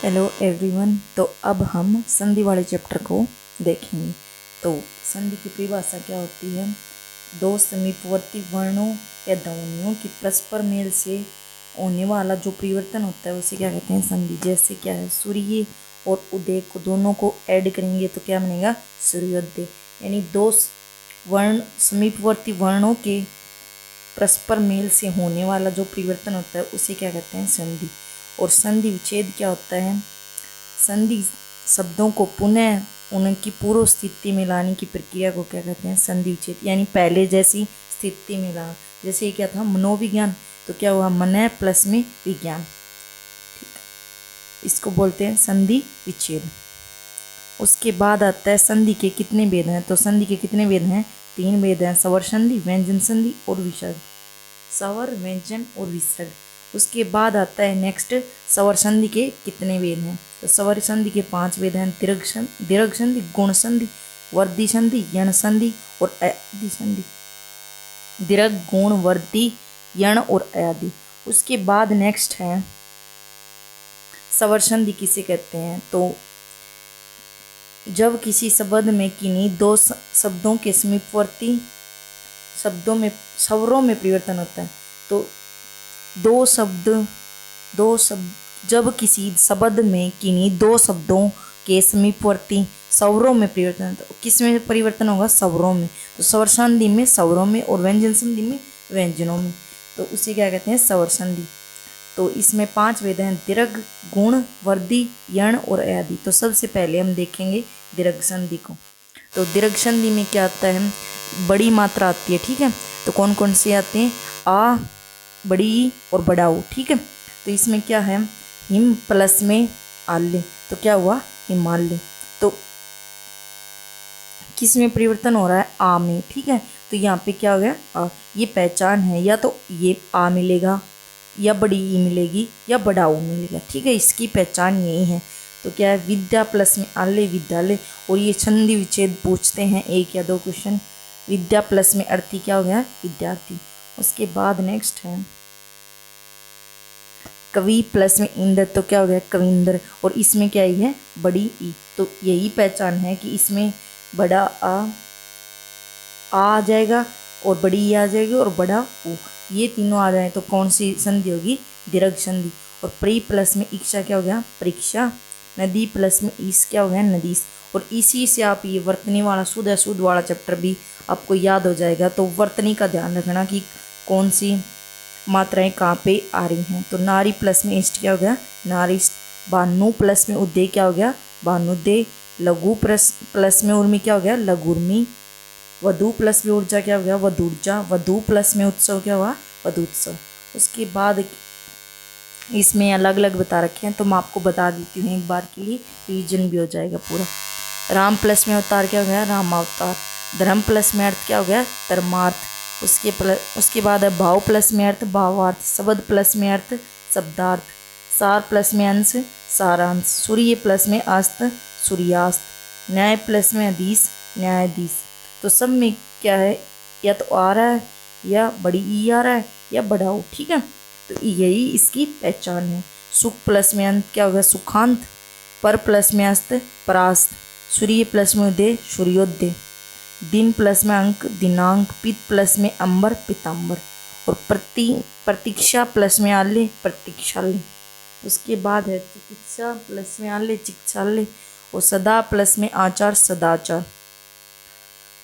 Hello everyone. तो अब हम संधि वाले चैप्टर को देखेंगे। तो संधि की परिभाषा क्या होती है? दो समीपवर्ती वर्णों या ध्वनियों की परस्पर मेल से होने वाला जो परिवर्तन होता है उसे क्या कहते हैं? संधि। जैसे क्या है, सूर्य और उदय को दोनों को ऐड करेंगे तो क्या बनेगा? सूर्योदय। यानी दो वर्ण समीपवर्ती वर्णों के परस्पर मेल से होने वाला जो परिवर्तन होता है उसे क्या कहते हैं? संधि। और संधि विच्छेद क्या होता है? संधि शब्दों को पुनः उनकी पूर्व स्थिति में लाने की प्रक्रिया को क्या कहते हैं? संधि विच्छेद। यानी पहले जैसी स्थिति में लाना। जैसे ये क्या था? मनोविज्ञान, तो क्या हुआ? मन प्लस में विज्ञान। ठीक, इसको बोलते हैं संधि विच्छेद। उसके बाद आता है संधि के कितने भेद हैं? तो संधि के कितने भेद हैं? 3 भेद हैं, स्वर संधि, व्यंजन संधि और विसर्ग। स्वर, व्यंजन और विसर्ग। उसके बाद आता है नेक्स्ट, स्वर संधि के कितने भेद हैं? तो स्वर संधि के 5 भेद हैं, दीर्घ संधि, गुण संधि, वर्धी संधि, यण संधि और अयादि संधि। दीर्घ, गुण, वर्धी, यण और अयादि। उसके बाद नेक्स्ट है स्वर संधि किसे कहते हैं? तो जब किसी शब्द में किन्हीं दो शब्दों के समीपवर्ती शब्दों में स्वरों में परिवर्तन होता है। तो जब किसी शब्द में किन्हीं दो शब्दों के समीपवर्ती स्वरों में परिवर्तन होता है, किस में परिवर्तन होगा? स्वरों में। तो स्वर संधि में स्वरों में और व्यंजन संधि में व्यंजनों में। तो उसे क्या कहते हैं? स्वर संधि। तो इसमें 5 भेद हैं, दीर्घ, गुण, वर्धी, यण और अयादि। तो सबसे पहले हम देखेंगे दीर्घ संधि को। तो दीर्घ संधि में क्या आता है? बड़ी मात्रा आती है। ठीक है, तो कौन कौन से आते हैं? आ, बड़ी और बड़ाऊ। ठीक है, तो इसमें क्या है? हिम प्लस में आल्य, तो क्या हुआ? हिमालय। तो किस में परिवर्तन हो रहा है? आ में। ठीक है, तो यहाँ पे क्या हो गया? आ। ये पहचान है, या तो ये आ मिलेगा या बड़ी ई मिलेगी या बड़ा ऊ मिलेगा। ठीक है, इसकी पहचान यही है। तो क्या है? विद्या प्लस में आल्य, विद्यालय। और ये संधि विच्छेद पूछते हैं 1 या 2 क्वेश्चन। विद्या प्लस में अर्थी क्या हो गया? विद्यार्थी। उसके बाद नेक्स्ट है कवि प्लस में इंद्र, तो क्या हो गया? कविंद्र। और इसमें क्या ही है? बड़ी ई। तो यही पहचान है कि इसमें बड़ा आ जाएगा और बड़ी ई आ जाएगी और बड़ा ऊ, ये तीनों आ जाए तो कौन सी संधि होगी? दीर्घ संधि। और प्री प्लस में इच्छा क्या हो गया? परीक्षा। नदी प्लस में ईस क्या हो गया? नदीस। और इसी से आप ये वर्तनी वाला शुद्ध अशुद्ध वाला चैप्टर भी आपको याद हो जाएगा। तो वर्तनी का ध्यान रखना कि कौन सी मात्राएं कहाँ पे आ रही हैं। तो नारी प्लस में इष्ट क्या हो गया? नारिष्ट। भानु प्लस में उदय क्या हो गया? भानुदय। लघु प्लस में उर्मी क्या हो गया? लघुर्मी। वधु प्लस में ऊर्जा क्या हो गया? वधूर्जा। वधु प्लस में उत्सव क्या हुआ? वधुत्सव। उसके बाद इसमें अलग अलग बता रखे हैं, तो मैं आपको बता देती हूँ एक बार के लिए, रिवीजन भी हो जाएगा पूरा। राम प्लस में अवतार क्या हो गया? रामावतार। धर्म प्लस में अर्थ क्या हो गया? धर्मार्थ। उसके बाद है भाव प्लस में अर्थ, भावार्थ। शब्द प्लस में अर्थ, शब्दार्थ। सार प्लस में अंश, सारांश। सूर्य प्लस में अस्त, सूर्यास्त। न्याय प्लस में अधीश, न्यायाधीश। तो सब में क्या है? या तो आ रहा है, या बड़ी ई आ रहा है, या बड़ा हो। ठीक है, तो यही इसकी पहचान है। सुख प्लस में अंत क्या होगा? सुखांत। पर प्लस में अस्त, परास्त। सूर्य प्लस में उदय, सूर्योदय। दिन प्लस में अंक, दिनांक। पित प्लस में अंबर, पीताम्बर। और प्रतीक्षा प्लस में आल्य, प्रतीक्षालय। उसके बाद है चिकित्सा प्लस में आल्य, चिकित्सालय। और सदा प्लस में आचार, सदाचार।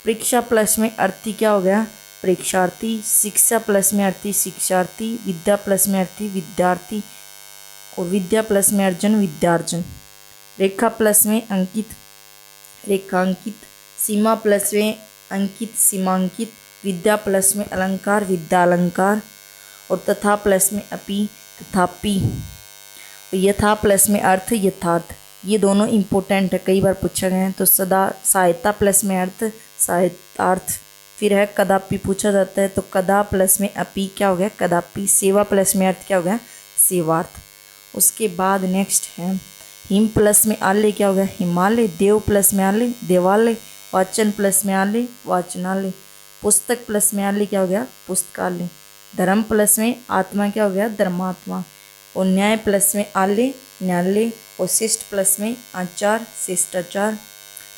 परीक्षा प्लस में अर्थी क्या हो गया? परीक्षार्थी। शिक्षा प्लस में अर्थी, शिक्षार्थी। विद्या प्लस में अर्थी, विद्यार्थी। और विद्या प्लस में अर्जन, विद्यार्जन। रेखा प्लस में अंकित, रेखांकित। सीमा प्लस में अंकित, सीमांकित। विद्या प्लस में अलंकार, विद्यालंकार। और तथा प्लस में अपि, तथापि। यथा प्लस में अर्थ, यथार्थ। ये दोनों इंपॉर्टेंट है, कई बार पूछा गया है। तो सदा सहायता प्लस में अर्थ, सहायतार्थ। फिर है कदापि पूछा जाता है, तो कदा प्लस में अपि क्या हो गया? कदापि। सेवा प्लस में अर्थ क्या हो गया? सेवार्थ। उसके बाद नेक्स्ट है हिम प्लस में आल्य क्या हो गया? हिमालय। देव प्लस में आल्य, देवालय। वाचन प्लस में आल्य, वाचनालय। पुस्तक प्लस में आल्य क्या हो गया? पुस्तकालय। धर्म प्लस में आत्मा क्या हो गया? धर्मात्मा। और न्याय प्लस में आले न्याले, और शिष्ट प्लस में आचार शिष्टाचार,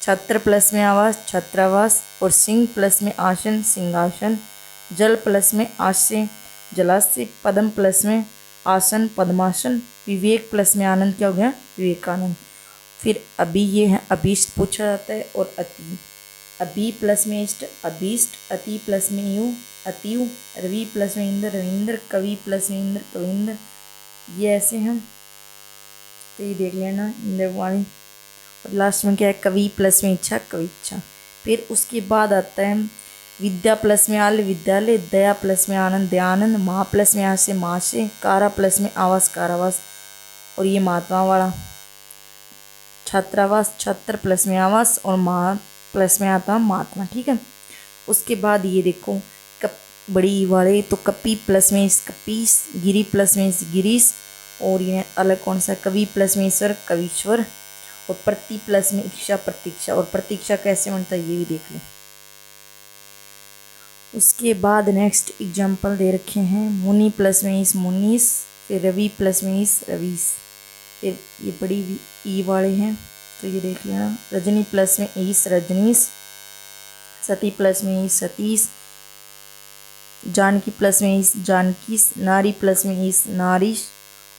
छत्र प्लस में आवास छात्रावास, और सिंह प्लस में आसन सिंहासन, जल प्लस में आश्रय जलाशय, पद्म प्लस में आसन पद्मासन, विवेक प्लस में आनंद क्या हो गया विवेकानंद। फिर अभी ये है अभीष्ट पूछा जाता है, और अति, अभी प्लस में इष्ट अभीष्ट, अति प्लस में यु अतियु, रवि प्लस में इंद्र रविंद्र, कवि प्लस में इंद्र कविंद्र, ये ऐसे हैं तो ये देख लेना इंद्र वाणी। और लास्ट में क्या है कवि प्लस में इच्छा कविच्छा। फिर उसके बाद आता है विद्या प्लस में आल विद्यालय, दया प्लस में आनंद दयानंद, माँ प्लस में आशय माशे, कारा प्लस में आवास कारावास, और ये महात्मा वाला छात्रावास छात्र प्लस में आवास, और माँ प्लस में आता महात्मा। ठीक है, उसके बाद ये देखो कप बड़ी वाले तो कपी प्लस में इस कपीस, गिरी प्लस में इस गिरीश, और ये अलग कौन सा कवि प्लस में ईश्वर कवीश्वर, और प्रति प्लस में इच्छा प्रतीक्षा, और प्रतीक्षा कैसे बनता है ये भी देख लें। उसके बाद नेक्स्ट एग्जाम्पल दे रखे हैं मुनि प्लस में इस मुनीस, फिर रवि प्लस में इस रवीस, फिर ये बड़ी ई वाले हैं तो ये देख लेना रजनी प्लस में इस रजनीश, सती प्लस में इस सतीश, जानकी प्लस में इस जानकीस, नारी प्लस में इस नारीश,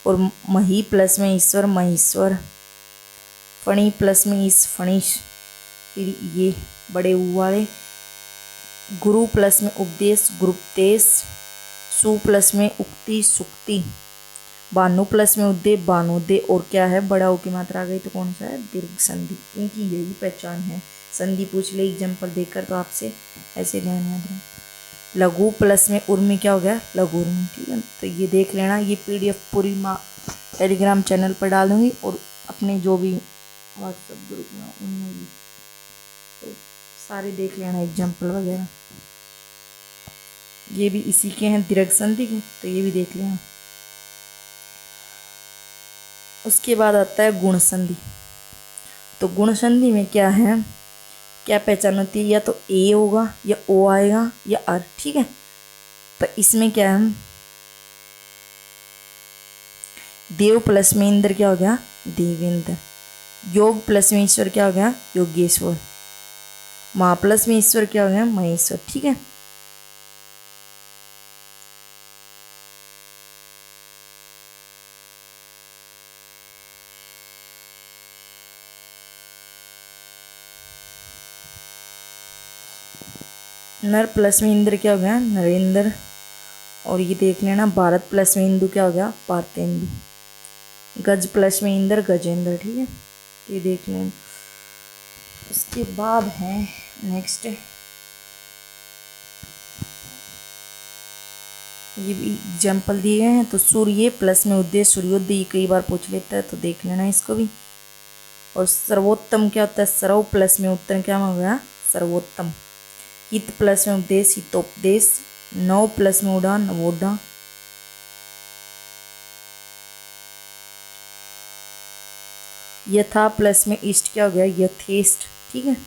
और मही प्लस में ईश्वर महेश्वर, फणी प्लस में इस फणीश। फिर ये बड़े ऊ वाले गुरु प्लस में उपदेश गुरुपदेश, सु प्लस में उक्ति सुक्ति, बानु प्लस में उद्दे बानुदे, और क्या है बड़ा ऊ की मात्रा आ गई तो कौन सा है दीर्घ संधि। इनकी यही पहचान है, संधि पूछ ले एग्जाम्पल देकर तो आपसे ऐसे ध्यान याद रहे। लघु प्लस में उर्मी क्या हो गया लघु उर्मी। ठीक है, तो ये देख लेना, ये PDF पूरी माँ टेलीग्राम चैनल पर डाल दूँगी, और अपने जो भी व्हाट्सएप ग्रुप में उनमें भी, तो सारे देख लेना एग्जाम्पल वगैरह। ये भी इसी के हैं दीर्घ संधि के, तो ये भी देख लेना। उसके बाद आता है गुण संधि। तो गुण संधि में क्या है, क्या पहचान होती है, या तो ए होगा या ओ आएगा या अर। ठीक है, तो इसमें क्या है देव प्लस में इंद्र क्या हो गया देवेंद्र, योग प्लस में ईश्वर क्या हो गया योगेश्वर, माँ प्लस में ईश्वर क्या हो गया महेश्वर। ठीक है, नर प्लस में इंद्र क्या हो गया नरेंद्र, और ये देख लेना भारत प्लस में इंदु क्या हो गया भारतेंदु, गज प्लस में इंद्र गजेंद्र। ठीक है, ये देख लेना। उसके बाद है नेक्स्ट ये भी एग्जाम्पल दिए गए हैं, तो सूर्य प्लस में उद्देश्य सूर्योदय कई बार पूछ लेता है तो देख लेना इसको भी। और सर्वोत्तम क्या होता है सर्व प्लस में उत्तर क्या हो गया सर्वोत्तम, हित प्लस में उपदेश हितोपदेश, नव प्लस में उड़ान नवोड्डा, यथा प्लस में इष्ट क्या हो गया यथेष्ट। ठीक है,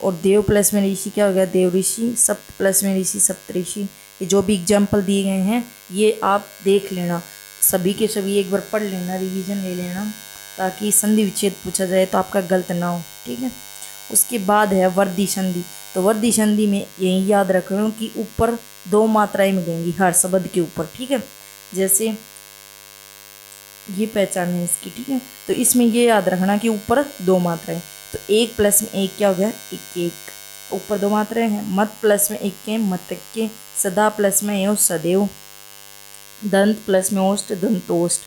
और देव प्लस में ऋषि क्या हो गया देव ऋषि, सप्त प्लस में ऋषि सप्तऋषि। ये जो भी एग्जाम्पल दिए गए हैं ये आप देख लेना, सभी के सभी एक बार पढ़ लेना, रिवीजन ले लेना, ताकि संधि विच्छेद पूछा जाए तो आपका गलत ना हो। ठीक है, उसके बाद है वर्दी संधि। तो वर्दी संधि में यही याद रख रहे हो कि ऊपर दो मात्राएं मिलेंगी हर शब्द के ऊपर। ठीक है, जैसे ये पहचान है इसकी। ठीक है, तो इसमें ये याद रखना कि ऊपर दो मात्राएं, तो एक प्लस में एक क्या हो गया एक एक, ऊपर दो मात्राएं हैं। मत प्लस में एक के मत के, सदा प्लस में एव सदैव, दंत प्लस में ओष्ट दंतोष्ट,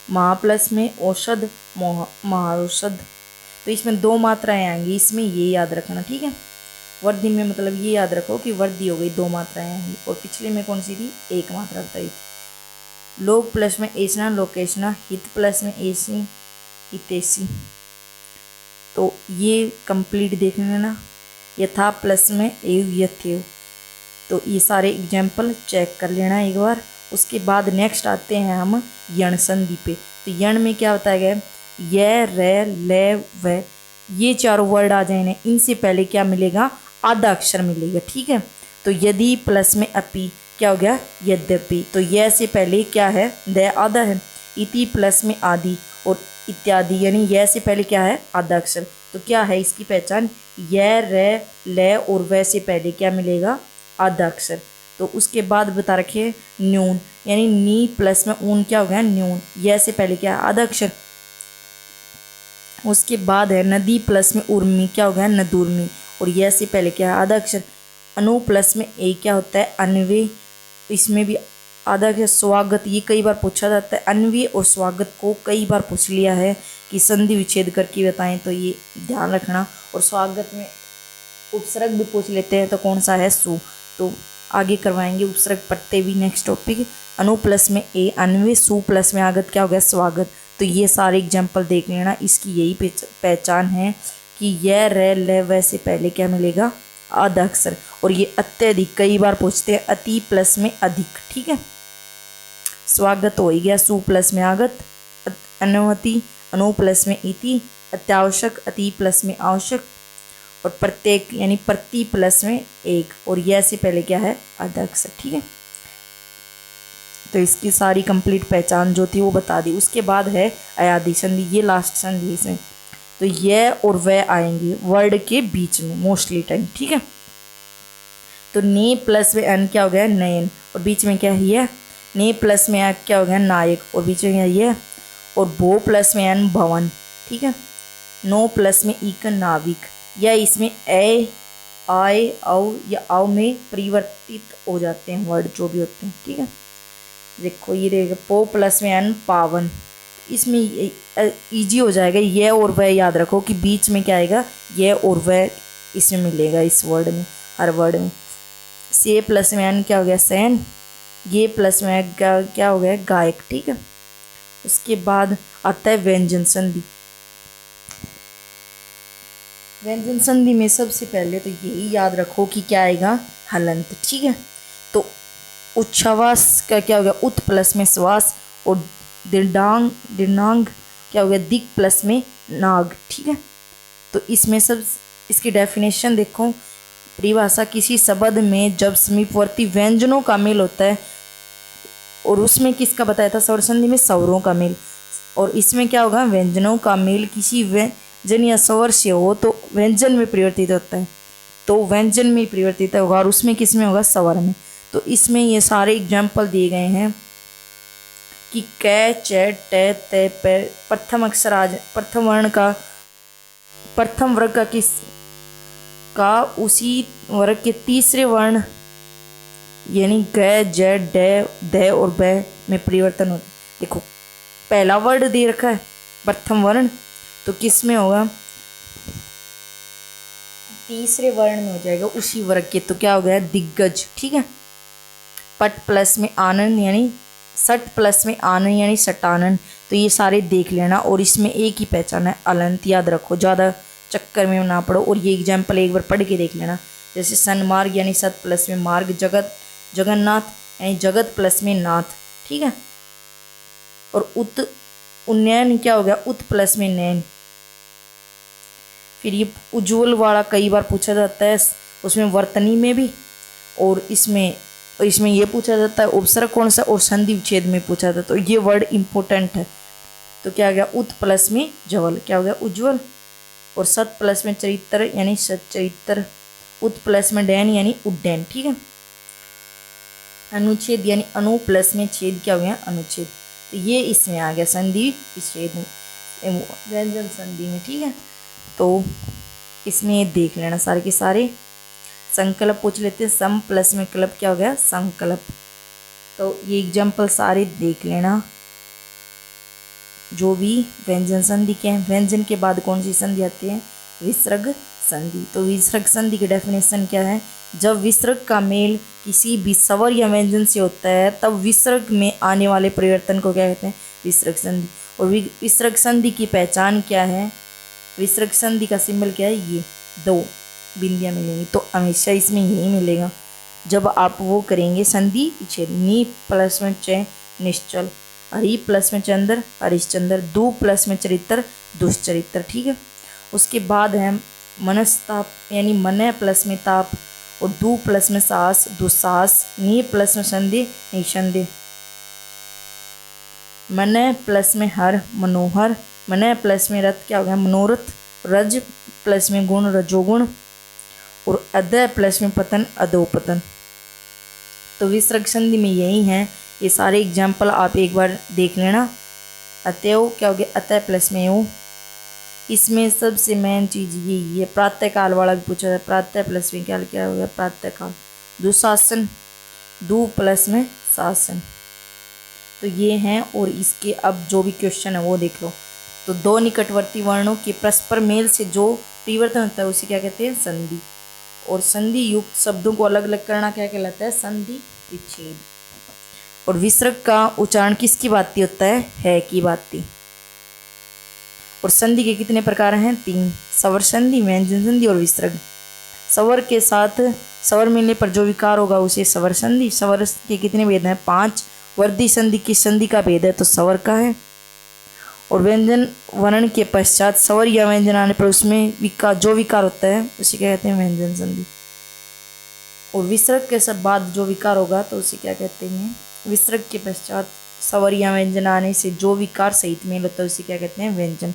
महा प्लस में औषध महाऔषध। तो इसमें दो मात्राएं आएंगी, इसमें ये याद रखना। ठीक है, वर्दी में मतलब ये याद रखो कि वर्दी हो गई दो मात्राएं आएंगी, और पिछले में कौन सी थी एक मात्रा बताई थी। लोक प्लस में एसना लोकेशना, हित प्लस में एसी हितेशी। तो ये कंप्लीट देख लेना। यथा प्लस में एव यथेव। तो ये सारे एग्जाम्पल चेक कर लेना एक बार। उसके बाद नेक्स्ट आते हैं हम यण संधि पे। तो यण में क्या बताया गया य रे ले व, ये चारों वर्ड आ जाए, इनसे पहले क्या मिलेगा आधा अक्षर मिलेगा। ठीक है, तो यदि प्लस में अपि क्या हो गया यद्यपि। तो यह से पहले क्या है द आधा है, इति प्लस में आदि और इत्यादि, यानी यह से पहले क्या है आधा अक्षर। तो क्या है इसकी पहचान, य रे ले और वह से पहले क्या मिलेगा आधा अक्षर। तो उसके बाद बता रखे न्यून, यानी नी प्लस में ऊन क्या हो गया न्यून, यह से पहले क्या है आधा अक्षर। उसके बाद है नदी प्लस में उर्मी क्या हो गया नदुर्मी और यह से पहले क्या है आधा अक्षर। अनु प्लस में ए क्या होता है अन्वे, इसमें भी आधा अक्षर। स्वागत ये कई बार पूछा जाता है, अन्वे और स्वागत को कई बार पूछ लिया है कि संधि विच्छेद करके बताएं, तो ये ध्यान रखना। और स्वागत में उपसर्ग भी पूछ लेते हैं, तो कौन सा है सु, तो आगे करवाएंगे उपसर्ग पढ़ते भी नेक्स्ट टॉपिक। अनु प्लस में ए अन्वे, सु प्लस में आगत क्या हो गया स्वागत। तो ये सारे एग्जाम्पल देख लेना, इसकी यही पहचान है कि यह रे ले वह से पहले क्या मिलेगा आधा अक्षर। और ये अत्यधिक कई बार पूछते हैं, अति प्लस में अधिक, ठीक है। स्वागत हो ही गया, सु प्लस में आगत, अनुमति अनु प्लस में इति, अत्यावश्यक अति प्लस में आवश्यक, और प्रत्येक यानी प्रति प्लस में एक, और यह से पहले क्या है आधा अक्षर, ठीक है। तो इसकी सारी कंप्लीट पहचान जो थी वो बता दी। उसके बाद है अयादि संधि, ये लास्ट संधि इसमें। तो यह और वह आएंगे वर्ड के बीच में मोस्टली टाइम, ठीक है। तो ने प्लस में एन क्या हो गया नयन, और बीच में क्या है ये, ने प्लस में क्या हो गया नायक, और बीच में क्या है ये, और भो प्लस में एन भवन, ठीक है। नो प्लस में इक नाविक, या इसमें ए आए औ या औ में परिवर्तित हो जाते हैं वर्ड जो भी होते हैं, ठीक है। देखो ये रहेगा पो प्लस में एन पावन, इसमें इजी हो जाएगा, ये और वह याद रखो कि बीच में क्या आएगा ये और वह इसमें मिलेगा इस वर्ड में हर वर्ड में। से प्लस में एन क्या हो गया सैन, ये प्लस में क्या हो गया गायक, ठीक है। उसके बाद आता है व्यंजन संधि। व्यंजन संधि में सबसे पहले तो यही याद रखो कि क्या आएगा हलंत, ठीक है। तो उच्छ्वास का क्या हो गया उत प्लस में श्वास, और दीर्घांग क्या हो गया दिक प्लस में नाग, ठीक है। तो इसमें सब इसकी डेफिनेशन देखो, परिभाषा किसी शब्द में जब समीपवर्ती व्यंजनों का मेल होता है, और उसमें किसका बताया था स्वर संधि में स्वरों का मेल, और इसमें क्या होगा व्यंजनों का मेल किसी व्यंजन या स्वर से हो तो व्यंजन में परिवर्तित होता है, तो व्यंजन में परिवर्तित होगा, और उसमें किस में होगा स्वर में। तो इसमें ये सारे एग्जाम्पल दिए गए हैं कि कै च ट ते पे प्रथम अक्षर आज प्रथम वर्ण का प्रथम वर्ग का किस का उसी वर्ग के तीसरे वर्ण यानी ग ज ड और ब में परिवर्तन होता है। देखो पहला वर्ड दे रखा है प्रथम वर्ण, तो किस में होगा तीसरे वर्ण में हो जाएगा उसी वर्ग के, तो क्या हो गया दिग्गज, ठीक है। पट प्लस में आनंद यानी सट प्लस में आनंद यानी सटानंद, तो ये सारे देख लेना, और इसमें एक ही पहचान है अलंत, याद रखो ज़्यादा चक्कर में ना पड़ो, और ये एग्जाम्पल एक बार पढ़ के देख लेना। जैसे सन्मार्ग यानी सत प्लस में मार्ग, जगत जगन्नाथ यानी जगत प्लस में नाथ, ठीक है। और उन्नयन क्या हो गया उत प्लस में नैन। फिर ये उज्ज्वल वाला कई बार पूछा जाता है, उसमें वर्तनी में भी, और इसमें ये पूछा जाता है उपसर्ग कौन सा, और संधि विच्छेद में पूछा जाता है, तो ये वर्ड इंपॉर्टेंट है। तो क्या हो गया उत प्लस में जवल क्या हो गया उज्ज्वल, और सत प्लस में चरित्र यानी सच्चरित्र, उत प्लस में डैन यानी उड्डैन, ठीक है। अनुच्छेद यानी अनु प्लस में छेद क्या हो गया अनुच्छेद, तो ये इसमें आ गया संधि विच्छेद व्यंजन संधि में, ठीक है। तो इसमें देख लेना सारे के सारे। संकल्प पूछ लेते हैं, सम प्लस में क्लब क्या हो गया संकल्प, तो ये एग्जाम्पल सारे देख लेना जो भी व्यंजन संधि के हैं। व्यंजन के बाद कौन सी संधि आती है विसर्ग संधि। तो विसर्ग संधि की डेफिनेशन क्या है, जब विसर्ग का मेल किसी भी स्वर या व्यंजन से होता है तब विसर्ग में आने वाले परिवर्तन को क्या कहते हैं विसर्ग संधि। और विसर्ग संधि की पहचान क्या है, विसर्ग संधि का सिंबल क्या है ये दो बिंदियाँ मिलेंगी, तो हमेशा इसमें यही मिलेगा जब आप वो करेंगे संधि विच्छेद। नी प्लस में च निश्चल, हरि प्लस में चंद्र हरिश्चंद्र, दु प्लस में चरित्र दुष्चरित्र, ठीक है। उसके बाद है मनस्ताप यानी मन प्लस में ताप, और दु प्लस में साहस दुस्साहस, नी प्लस में संधि निसंदेह। मन प्लस में हर मनोहर, मन प्लस में रथ क्या हो गया मनोरथ, रज प्लस में गुण रजोगुण, और अदय प्लस में पतन अधोपतन। तो विसर्ग संधि में यही है, ये सारे एग्जाम्पल आप एक बार देख लेना। अतएव क्या हो गया अतः प्लस में एव। इसमें सबसे मेन चीज ये प्रातःकाल वाला भी पूछा था, प्रातः प्लस में क्या क्या हो गया प्रातःकाल, दुशासन, दु प्लस में शासन। तो ये हैं, और इसके अब जो भी क्वेश्चन है वो देख लो। तो दो निकटवर्ती वर्णों के परस्पर मेल से जो परिवर्तन होता है उसे क्या कहते हैं संधि, और संधि युक्त शब्दों को अलग अलग करना क्या कहलाता है संधि विच्छेद। और विसर्ग का उच्चारण किसकी बाती होता है की बाती। और संधि के कितने प्रकार हैं 3, स्वर संधि, व्यंजन संधि और विसर्ग। स्वर के साथ स्वर मिलने पर जो विकार होगा उसे स्वर संधि। स्वर के कितने भेद हैं 5। वर्धी संधि की संधि का भेद है तो स्वर का है। और व्यंजन वर्ण के पश्चात स्वर या व्यंजन आने पर उसमें जो विकार होता है उसे क्या कहते हैं व्यंजन संधि। और विसर्ग के सब बाद जो विकार होगा तो उसे क्या कहते हैं विसर्ग के पश्चात स्वर या व्यंजन आने से जो विकार सहित मेल होता है उसे क्या कहते हैं व्यंजन।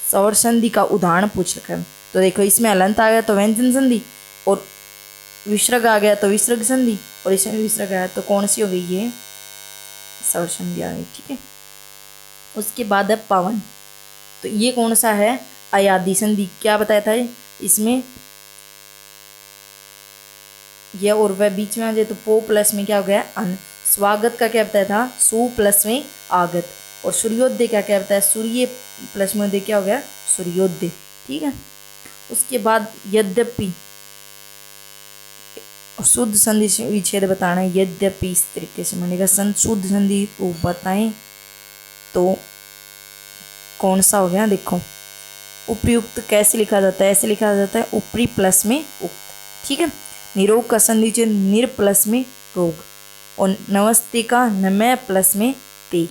स्वर संधि का उदाहरण पूछ रखा है, तो देखो इसमें हलंत आ गया तो व्यंजन संधि, और विसर्ग आ गया तो विसर्ग संधि, और इसमें विसर्ग आया तो कौन सी हो गई ये स्वर संधि आ गई। ठीक है, उसके बाद है पवन। तो ये कौन सा है अयादि संधि। क्या बताया था इसमें यह और वह बीच में आ जाए तो पो प्लस में क्या हो गया अन। स्वागत का क्या बताया था सु प्लस में आगत। और सूर्योदय क्या क्या बताया सूर्य प्लस में उदय क्या हो गया सूर्योदय। ठीक है, उसके बाद यद्यपि शुद्ध संधि विच्छेद बताना है। यद्यपि इस तरीके से बनेगा शुद्ध संधि बताएं तो कौन सा हो गया देखो। उपयुक्त कैसे लिखा जाता है, ऐसे लिखा जाता है ऊपरी प्लस में उक्त। ठीक है, निरोग का संधि विच्छेद निर प्लस में रोग, और नमस्ते का नमय प्लस में ते।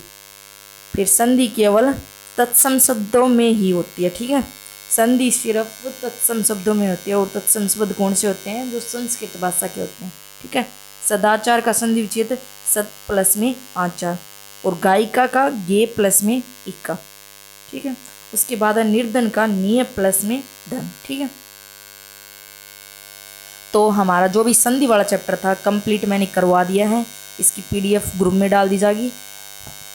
फिर संधि केवल तत्सम शब्दों में ही होती है। ठीक है, संधि सिर्फ तत्सम शब्दों में होती है, और तत्सम शब्द कौन से होते हैं जो संस्कृत भाषा के होते हैं। ठीक है, सदाचार का संधि विच्छेद सत प्लस में आचार, और गायिका का गे प्लस में इक्का। ठीक है, उसके बाद है निर्धन का निय प्लस में धन। ठीक है, तो हमारा जो भी संधि वाला चैप्टर था कंप्लीट मैंने करवा दिया है। इसकी पीडीएफ ग्रुप में डाल दी जाएगी,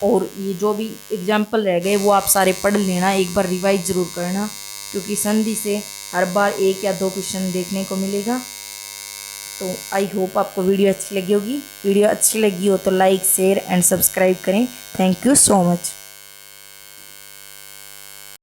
और ये जो भी एग्जाम्पल रह गए वो आप सारे पढ़ लेना, एक बार रिवाइज जरूर करना, क्योंकि संधि से हर बार 1 या 2 क्वेश्चन देखने को मिलेगा। तो आई होप आपको वीडियो अच्छी लगी होगी। वीडियो अच्छी लगी हो तो लाइक शेयर एंड सब्सक्राइब करें। Thank you so much.